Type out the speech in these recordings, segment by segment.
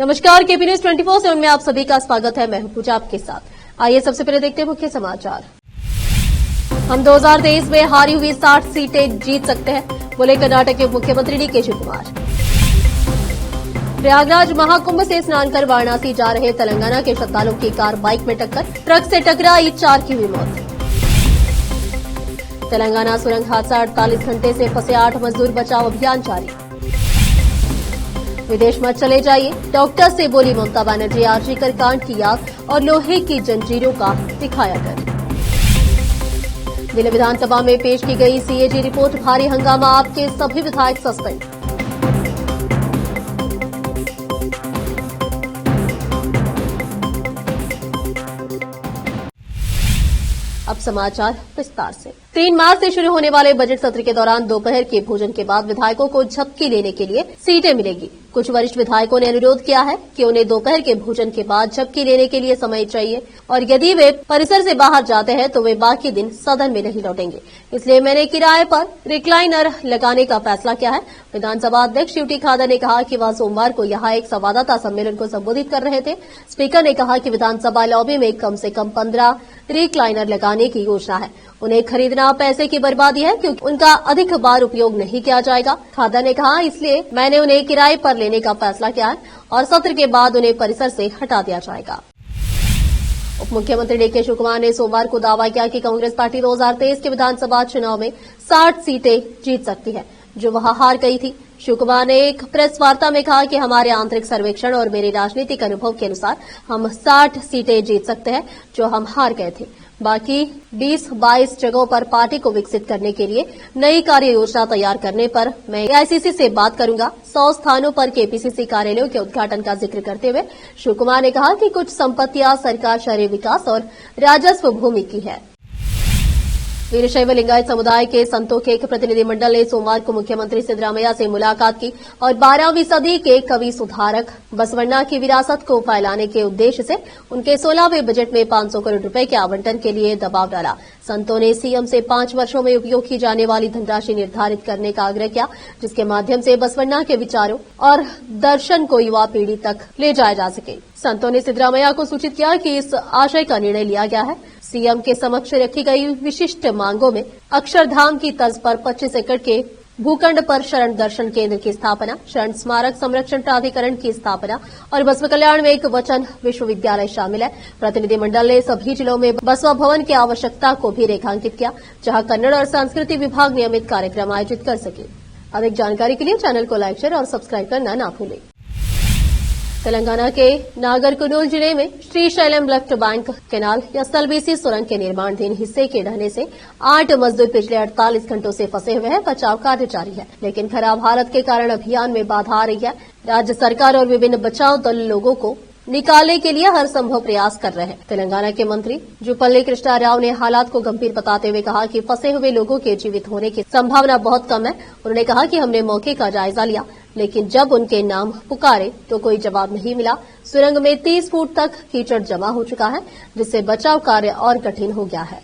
नमस्कार, KP news 24/7 में आप सभी का स्वागत है। मैं हूं पूजा आपके साथ। आइए सबसे पहले देखते हैं मुख्य समाचार। हम 2023 में हारी हुई 60 सीटें जीत सकते हैं, बोले कर्नाटक के मुख्यमंत्री डीके शिवकुमार। प्रयागराज महाकुंभ से स्नान कर वाराणसी जा रहे तेलंगाना के श्रद्धालुओं की कार बाइक में टक्कर, ट्रक से टकराई, 4 की हुई मौत। तेलंगाना सुरंग हादसा, 48 घंटे से फंसे 8 मजदूर बचाव अभियान जारी। विदेश मत चले जाइए, डॉक्टर से बोली ममता बनर्जी। आर्जिकर कांड की याद और लोहे की जंजीरों का दिखाया डर। दिल्ली विधानसभा में पेश की गई सीएजी रिपोर्ट, भारी हंगामा, आपके सभी विधायक सस्पेंड। अब समाचार विस्तार से। 3 मार्च से शुरू होने वाले बजट सत्र के दौरान दोपहर के भोजन के बाद विधायकों को झपकी लेने के लिए सीटें मिलेगी। कुछ वरिष्ठ विधायकों ने अनुरोध किया है कि उन्हें दोपहर के भोजन के बाद झपकी लेने के लिए समय चाहिए और यदि वे परिसर से बाहर जाते हैं तो वे बाकी दिन सदन में नहीं लौटेंगे। इसलिए मैंने किराए पर रिक्लाइनर लगाने का फैसला किया है। विधानसभा अध्यक्ष यूटी खादर ने कहा कि वह सोमवार को यहां एक संवाददाता सम्मेलन को संबोधित कर रहे थे। स्पीकर ने कहा कि विधानसभा लॉबी में कम से कम 15 रिक्लाइनर लगाने की योजना है। उन्हें खरीदना पैसे की बर्बादी है क्योंकि उनका अधिक बार उपयोग नहीं किया जाएगा। खादर ने कहा, इसलिए मैंने उन्हें किराए पर लेने का फैसला किया है और सत्र के बाद उन्हें परिसर से हटा दिया जाएगा। उप मुख्यमंत्री डीके शिवकुमार ने सोमवार को दावा किया कि कांग्रेस पार्टी 2023 के विधानसभा चुनाव में 60 सीटें जीत सकती है, जो वहां हार गई थी। शिवकुमार ने एक प्रेस वार्ता में कहा कि हमारे आंतरिक सर्वेक्षण और मेरे राजनीतिक अनुभव के अनुसार हम 60 सीटें जीत सकते हैं, जो हम हार गए थे। बाकी 20-22 जगहों पर पार्टी को विकसित करने के लिए नई कार्य योजना तैयार करने पर मैं एआईसीसी से बात करूंगा। 100 स्थानों पर केपीसीसी कार्यालयों के उद्घाटन का जिक्र करते हुए शिवकुमार ने कहा कि कुछ संपत्तियां सरकार शहरी विकास और राजस्व भूमि की है। वीरशैव लिंगायत समुदाय के संतों के एक प्रतिनिधिमंडल ने सोमवार को मुख्यमंत्री सिद्धरामैया से मुलाकात की और 12वीं सदी के कवि सुधारक बसवण्णा की विरासत को फैलाने के उद्देश्य से उनके 16वें बजट में 500 करोड़ रुपए के आवंटन के लिए दबाव डाला। संतों ने सीएम से 5 वर्षों में उपयोग की जाने वाली धनराशि निर्धारित करने का आग्रह किया, जिसके माध्यम से बसवण्णा के विचारों और दर्शन को युवा पीढ़ी तक ले जाया जा सके। संतों ने सिद्धरामैया को सूचित किया कि इस आशय का निर्णय लिया गया है। सीएम के समक्ष रखी गई विशिष्ट मांगों में अक्षरधाम की तर्ज पर 25 एकड़ के भूखंड पर शरण दर्शन केंद्र की स्थापना, शरण स्मारक संरक्षण प्राधिकरण की स्थापना और बसव कल्याण में एक वचन विश्वविद्यालय शामिल है। प्रतिनिधिमंडल ने सभी जिलों में बसवा भवन की आवश्यकता को भी रेखांकित किया, जहां कन्नड़ और संस्कृति विभाग नियमित कार्यक्रम आयोजित कर सके। अधिक जानकारी के लिए चैनल को लाइक, शेयर और सब्सक्राइब करना न भूलें। तेलंगाना के नागरकुर्नूल जिले में श्रीशैलम लेफ्ट बैंक कैनाल या एसएलबीसी सुरंग के निर्माणाधीन हिस्से के ढहने से 8 मजदूर पिछले 48 घंटों से फंसे हुए हैं। बचाव कार्य जारी है, लेकिन खराब हालत के कारण अभियान में बाधा आ रही है। राज्य सरकार और विभिन्न बचाव दल लोगों को निकालने के लिए हर संभव प्रयास कर रहे हैं। तेलंगाना के मंत्री जुपल्ली कृष्णा राव ने हालात को गंभीर बताते हुए कहा कि फंसे हुए लोगों के जीवित होने की संभावना बहुत कम है। उन्होंने कहा कि हमने मौके का जायजा लिया, लेकिन जब उनके नाम पुकारे तो कोई जवाब नहीं मिला। सुरंग में 30 फुट तक कीचड़ जमा हो चुका है, जिससे बचाव कार्य और कठिन हो गया है।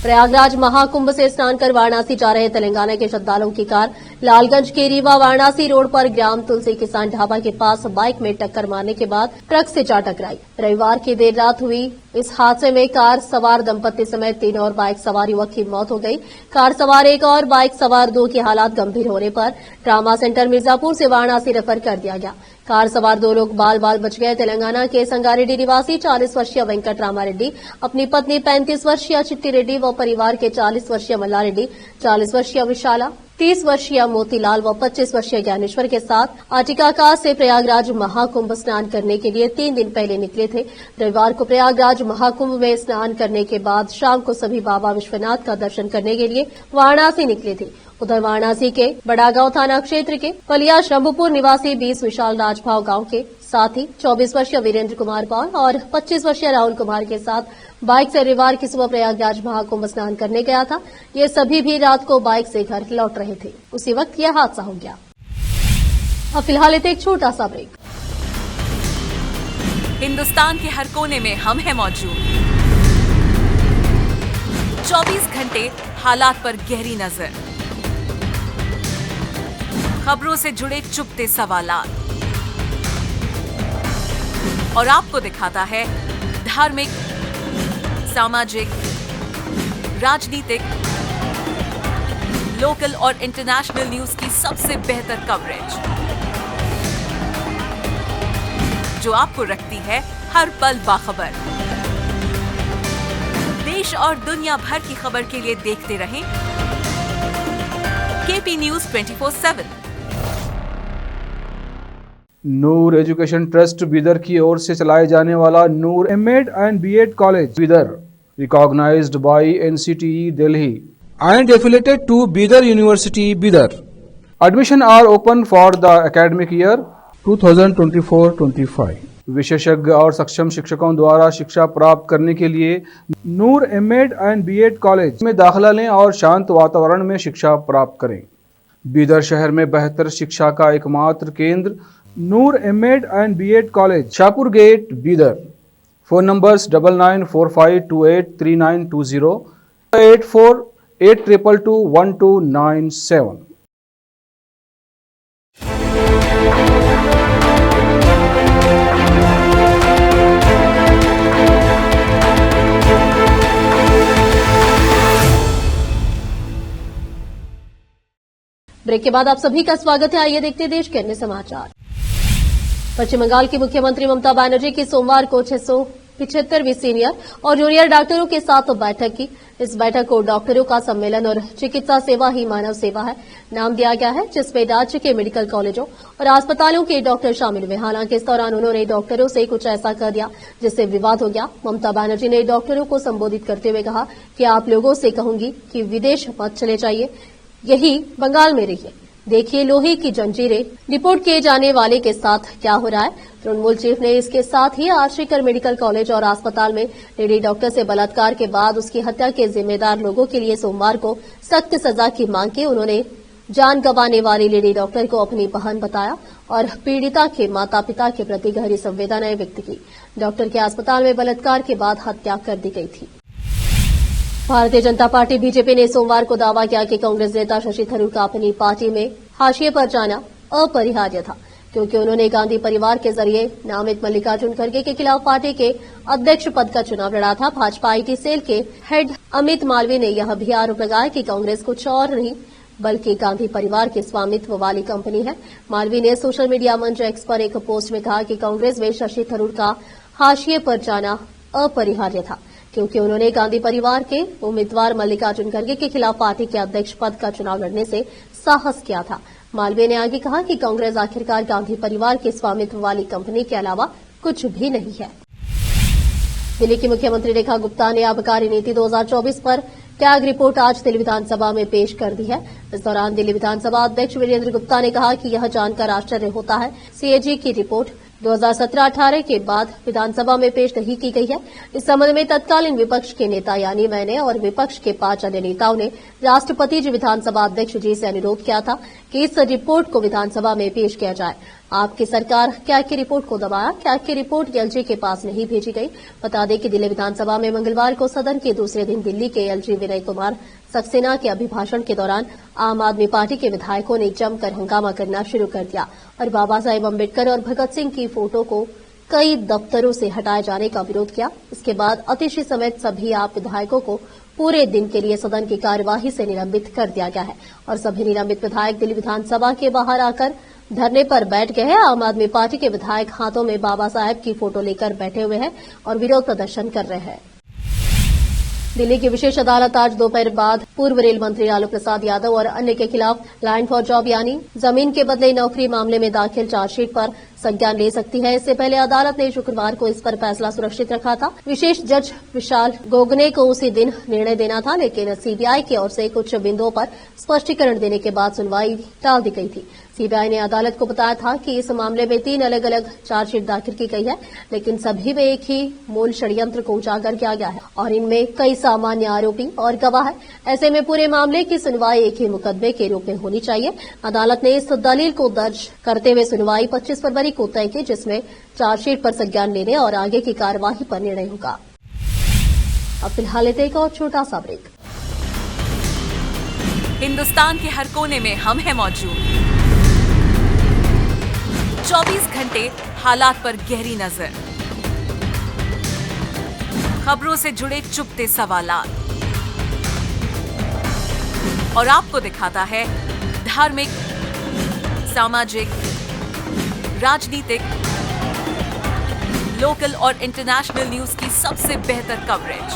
प्रयागराज महाकुंभ से स्नान कर वाराणसी जा रहे तेलंगाना के श्रद्धालुओं की कार लालगंज के रीवा वाराणसी रोड पर ग्राम तुलसी किसान ढाबा के पास बाइक में टक्कर मारने के बाद ट्रक से जा टकराई। रविवार की देर रात हुई इस हादसे में कार सवार दंपति समेत 3 और बाइक सवार युवक की मौत हो गई। कार सवार 1 और बाइक सवार 2 की हालत गंभीर होने पर ट्रामा सेंटर मिर्जापुर से वाराणसी रेफर कर दिया गया। कार सवार 2 लोग बाल बाल बच गए। तेलंगाना के संगारेड्डी निवासी 40 वर्षीय वेंकट रामारेड्डी, अपनी पत्नी 35 वर्षीय चिट्टी रेड्डी व परिवार के 40 वर्षीय मल्लारेड्डी, 40 वर्षीय विशाला, 30 वर्षीय मोतीलाल व 25 वर्षीय ज्ञानेश्वर के साथ आटिकाका से प्रयागराज महाकुंभ स्नान करने के लिए 3 दिन पहले निकले थे। रविवार को प्रयागराज महाकुंभ में स्नान करने के बाद शाम को सभी बाबा विश्वनाथ का दर्शन करने के लिए वाराणसी निकले थे। उधर वाराणसी के बड़ागांव थाना क्षेत्र के पलिया शंभुपुर निवासी 20 विशाल राजभाव गांव के साथ ही 24 वर्षीय वीरेंद्र कुमार पॉल और 25 वर्षीय राहुल कुमार के साथ बाइक से रविवार की सुबह प्रयागराज महाकुंभ स्नान करने गया था। ये सभी भी रात को बाइक से घर लौट रहे थे, उसी वक्त यह हादसा हो गया। अब फिलहाल लेते एक छोटा सा ब्रेक। हिंदुस्तान के हर कोने में हम हैं मौजूद। 24 घंटे हालात पर गहरी नजर, खबरों से जुड़े चुपते सवालात, और आपको दिखाता है धार्मिक, सामाजिक, राजनीतिक, लोकल और इंटरनेशनल न्यूज की सबसे बेहतर कवरेज, जो आपको रखती है हर पल बाखबर। देश और दुनिया भर की खबर के लिए देखते रहें KP news 24/7। Noor education trust Bidar की ओर से चलाए जाने वाला Noor MEd and BEd college Bidar, recognised by NCTE Delhi and affiliated to Bidar University, Bidar. Admission are open for the academic year 2024-25. विशेषज्ञ और सक्षम शिक्षकों द्वारा शिक्षा प्राप्त करने के लिए नूर एमएड एंड बीएड कॉलेज में दाखिला लें और शांत वातावरण में शिक्षा प्राप्त करें। बीदर शहर में बेहतर शिक्षा का एकमात्र केंद्र Noor MEd and BEd college, Shahpur gate, Bidar. Phone numbers 9945283920, 8482221297। Break के बाद आप सभी का स्वागत है। आइए देखते हैं देश के अन्य समाचार। पश्चिम बंगाल की मुख्यमंत्री ममता बनर्जी की सोमवार को 675वीं सीनियर और जूनियर डॉक्टरों के साथ बैठक की। इस बैठक को डॉक्टरों का सम्मेलन और चिकित्सा सेवा ही मानव सेवा है नाम दिया गया है, जिसमें राज्य के मेडिकल कॉलेजों और अस्पतालों के डॉक्टर शामिल हुए। हालांकि इस दौरान उन्होंने डॉक्टरों से कुछ ऐसा कर दिया जिससे विवाद हो गया। ममता बनर्जी ने डॉक्टरों को संबोधित करते हुए कहा कि आप लोगों से कहूंगी कि विदेश मत चले जाइए, यही बंगाल में रहिए। देखिए लोहे की जंजीरें, रिपोर्ट किए जाने वाले के साथ क्या हो रहा है। तृणमूल चीफ ने इसके साथ ही आरसीकर मेडिकल कॉलेज और अस्पताल में लेडी डॉक्टर से बलात्कार के बाद उसकी हत्या के जिम्मेदार लोगों के लिए सोमवार को सख्त सजा की मांग की। उन्होंने जान गंवाने वाली लेडी डॉक्टर को अपनी बहन बताया और पीड़िता के माता पिता के प्रति गहरी संवेदनाएं व्यक्त की। डॉक्टर के अस्पताल में बलात्कार के बाद हत्या कर दी गई थी। भारतीय जनता पार्टी बीजेपी ने सोमवार को दावा किया कि कांग्रेस नेता शशि थरूर का अपनी पार्टी में हाशिए पर जाना अपरिहार्य था, क्योंकि उन्होंने गांधी परिवार के जरिए नामित मल्लिकार्जुन खड़गे के खिलाफ पार्टी के अध्यक्ष पद का चुनाव लड़ा था। भाजपा आईटी सेल के हेड अमित मालवीय ने यह भी आरोप लगाया कि कांग्रेस कुछ और नहीं बल्कि गांधी परिवार के स्वामित्व वाली कंपनी है। मालवीय ने सोशल मीडिया मंच एक्स पर एक पोस्ट में कहा कि कांग्रेस में शशि थरूर का हाशिए पर जाना अपरिहार्य था, क्योंकि उन्होंने गांधी परिवार के उम्मीदवार मल्लिकार्जुन खड़गे के खिलाफ पार्टी के अध्यक्ष पद का चुनाव लड़ने से साहस किया था। मालवीय ने आगे कहा कि कांग्रेस आखिरकार गांधी परिवार के स्वामित्व वाली कंपनी के अलावा कुछ भी नहीं है। दिल्ली की मुख्यमंत्री रेखा गुप्ता ने आबकारी नीति 2024 पर टैग रिपोर्ट आज दिल्ली विधानसभा में पेश कर दी है। इस दौरान दिल्ली विधानसभा अध्यक्ष वीरेंद्र गुप्ता ने कहा कि यह जानकर आश्चर्य होता है, सीएजी की रिपोर्ट 2017-18 के बाद विधानसभा में पेश नहीं की गई है। इस संबंध में तत्कालीन विपक्ष के नेता यानी मैंने और विपक्ष के 5 अन्य नेताओं ने राष्ट्रपति जी विधानसभा अध्यक्ष जी से अनुरोध किया था कि इस रिपोर्ट को विधानसभा में पेश किया जाए। आपकी सरकार क्या की रिपोर्ट को दबाया, क्या की रिपोर्ट एलजी के पास नहीं भेजी गई। बता दें कि दिल्ली विधानसभा में मंगलवार को सदन के दूसरे दिन दिल्ली के एलजी विनय कुमार सक्सेना के अभिभाषण के दौरान आम आदमी पार्टी के विधायकों ने जमकर हंगामा करना शुरू कर दिया और बाबा साहेब अम्बेडकर और भगत सिंह की फोटो को कई दफ्तरों से हटाए जाने का विरोध किया। इसके बाद अतिशी समेत सभी आप विधायकों को पूरे दिन के लिए सदन की कार्यवाही से निलंबित कर दिया गया है और सभी निलंबित विधायक दिल्ली विधानसभा के बाहर आकर धरने पर बैठ गए हैं। आम आदमी पार्टी के विधायक हाथों में बाबा साहेब की फोटो लेकर बैठे हुए हैं और विरोध प्रदर्शन कर रहे हैं। दिल्ली की विशेष अदालत आज दोपहर बाद पूर्व रेल मंत्री लालू प्रसाद यादव और अन्य के खिलाफ लैंड फॉर जॉब यानी जमीन के बदले नौकरी मामले में दाखिल चार्जशीट पर संज्ञान ले सकती है। इससे पहले अदालत ने शुक्रवार को इस पर फैसला सुरक्षित रखा था। विशेष जज विशाल गोगने को उसी दिन निर्णय देना था, लेकिन सीबीआई की ओर से कुछ बिंदुओं पर स्पष्टीकरण देने के बाद सुनवाई टाल दी गई थी। सीबीआई ने अदालत को बताया था कि इस मामले में 3 अलग अलग चार्जशीट दाखिल की गई है, लेकिन सभी में एक ही मूल षड्यंत्र को उजागर किया गया है और इनमें कई सामान्य आरोपी और गवाह है। ऐसे में पूरे मामले की सुनवाई एक ही मुकदमे के रूप में होनी चाहिए। अदालत ने इस दलील को दर्ज करते हुए सुनवाई 25 फरवरी को तय की, जिसमें चार्जशीट पर संज्ञान लेने और आगे की कार्यवाही पर निर्णय होगा। अब फिलहाल एक और छोटा सा ब्रेक। हिंदुस्तान के हर कोने में हम हैं मौजूद। 24 घंटे हालात पर गहरी नजर, खबरों से जुड़े चुपते सवालात और आपको दिखाता है धार्मिक, सामाजिक, राजनीतिक, लोकल और इंटरनेशनल न्यूज की सबसे बेहतर कवरेज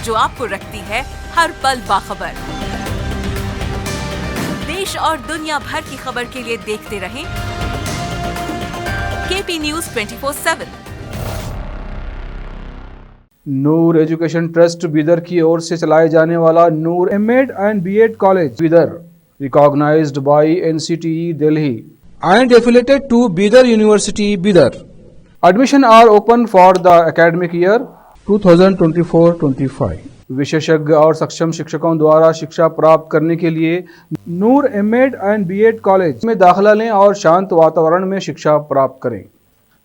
जो आपको रखती है हर पल बाखबर। देश और दुनिया भर की खबर के लिए देखते रहें KP news 24/7। Noor education trust Bidar की ओर से चलाए जाने वाला Noor MEd and BEd college Bidar, recognized by NCTE Delhi and affiliated to Bidar University Bidar. Admission are open for the academic year 2024-25. विशेषज्ञ और सक्षम शिक्षकों द्वारा शिक्षा प्राप्त करने के लिए नूर एमएड एंड बीएड कॉलेज में दाखिला लें और शांत वातावरण में शिक्षा प्राप्त करें।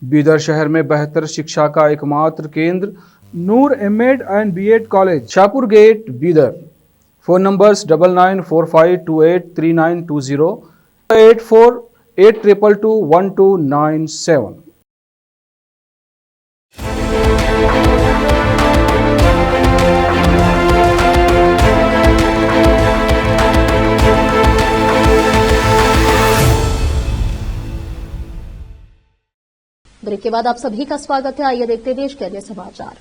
बीदर शहर में बेहतर शिक्षा का एकमात्र केंद्र Noor MEd and BEd college, Shahpur gate, Bidar. Phone numbers 9945283920, 8482221297। Break के बाद आप सभी का स्वागत है। आइए देखते हैं देश के अन्य समाचार।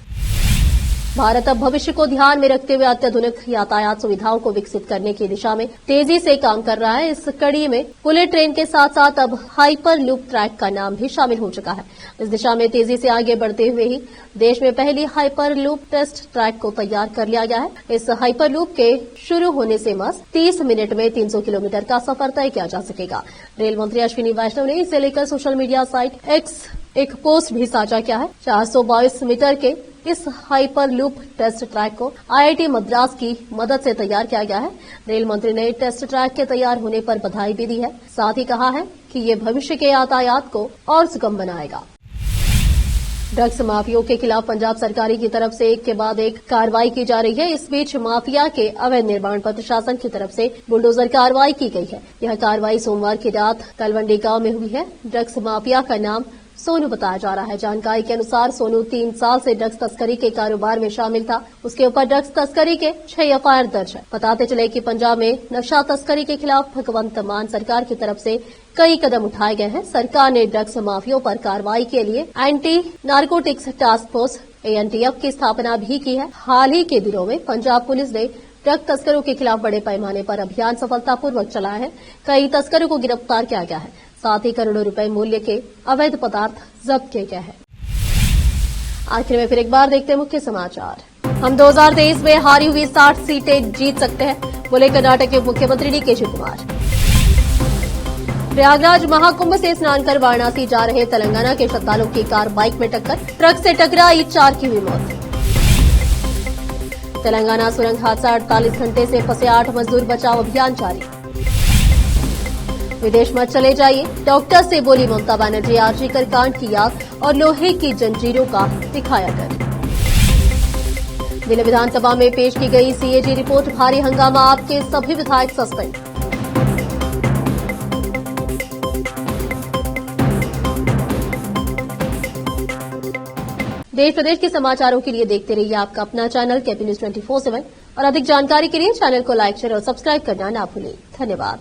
भारत अब भविष्य को ध्यान में रखते हुए अत्याधुनिक यातायात सुविधाओं को विकसित करने की दिशा में तेजी से काम कर रहा है। इस कड़ी में बुलेट ट्रेन के साथ साथ अब हाइपर लूप ट्रैक का नाम भी शामिल हो चुका है। इस दिशा में तेजी से आगे बढ़ते हुए ही देश में पहली हाइपर लूप टेस्ट ट्रैक को तैयार कर लिया गया है। इस हाइपर लूप के शुरू होने से बस 30 मिनट में 300 किलोमीटर का सफर तय किया जा सकेगा। रेल मंत्री अश्विनी वैष्णव ने इसे लेकर सोशल मीडिया साइट एक्स एक पोस्ट भी साझा किया है। 422 मीटर के इस हाइपर लूप टेस्ट ट्रैक को आईआईटी मद्रास की मदद से तैयार किया गया है। रेल मंत्री ने टेस्ट ट्रैक के तैयार होने पर बधाई भी दी है। साथ ही कहा है कि ये भविष्य के यातायात को और सुगम बनाएगा। ड्रग्स माफियाओं के खिलाफ पंजाब सरकार की तरफ से एक के बाद एक कार्रवाई की जा रही है। इस बीच माफिया के अवैध निर्माण पर प्रशासन की तरफ से बुलडोजर कार्रवाई की गई है। यह कार्रवाई सोमवार की रात तलवंडी गांव में हुई है। ड्रग्स माफिया का नाम सोनू बताया जा रहा है। जानकारी के अनुसार सोनू 3 साल से ड्रग्स तस्करी के कारोबार में शामिल था। उसके ऊपर ड्रग्स तस्करी के 6 एफआईआर दर्ज है। बताते चले कि पंजाब में नशा तस्करी के खिलाफ भगवंत मान सरकार की तरफ से कई कदम उठाए गए हैं। सरकार ने ड्रग्स माफियाओं पर कार्रवाई के लिए anti narcotics task force ANTF की स्थापना भी की है। हाल ही के दिनों में पंजाब पुलिस ने ड्रग तस्करों के खिलाफ बड़े पैमाने पर अभियान सफलतापूर्वक चलाया है। कई तस्करों को गिरफ्तार किया गया है। साथ ही करोड़ों रुपए मूल्य के अवैध पदार्थ जब्त किए गए हैं। आखिर में फिर एक बार देखते हैं मुख्य समाचार। हम 2023 में हारी हुई 60 सीटें जीत सकते हैं, बोले कर्नाटक के मुख्यमंत्री DK शिवकुमार। प्रयागराज महाकुंभ से स्नान कर वाराणसी जा रहे तेलंगाना के श्रद्धालुओं की कार बाइक में टक्कर, ट्रक से टकराई, 4 की हुई मौत। तेलंगाना सुरंग हादसा, 48 घंटे से फंसे 8 मजदूर, बचाव अभियान जारी। विदेश मत चले जाइए, डॉक्टर से बोली ममता बनर्जी। आरजी कर कांड की याद और लोहे की जंजीरों का दिखाया कर। दिल्ली विधानसभा में पेश की गई CAG रिपोर्ट, भारी हंगामा, आपके सभी विधायक सस्पेंड। देश प्रदेश के समाचारों के लिए देखते रहिए आपका अपना चैनल केपी न्यूज 24/7 और अधिक जानकारी के लिए चैनल को लाइक, शेयर और सब्सक्राइब करना ना भूलें। धन्यवाद।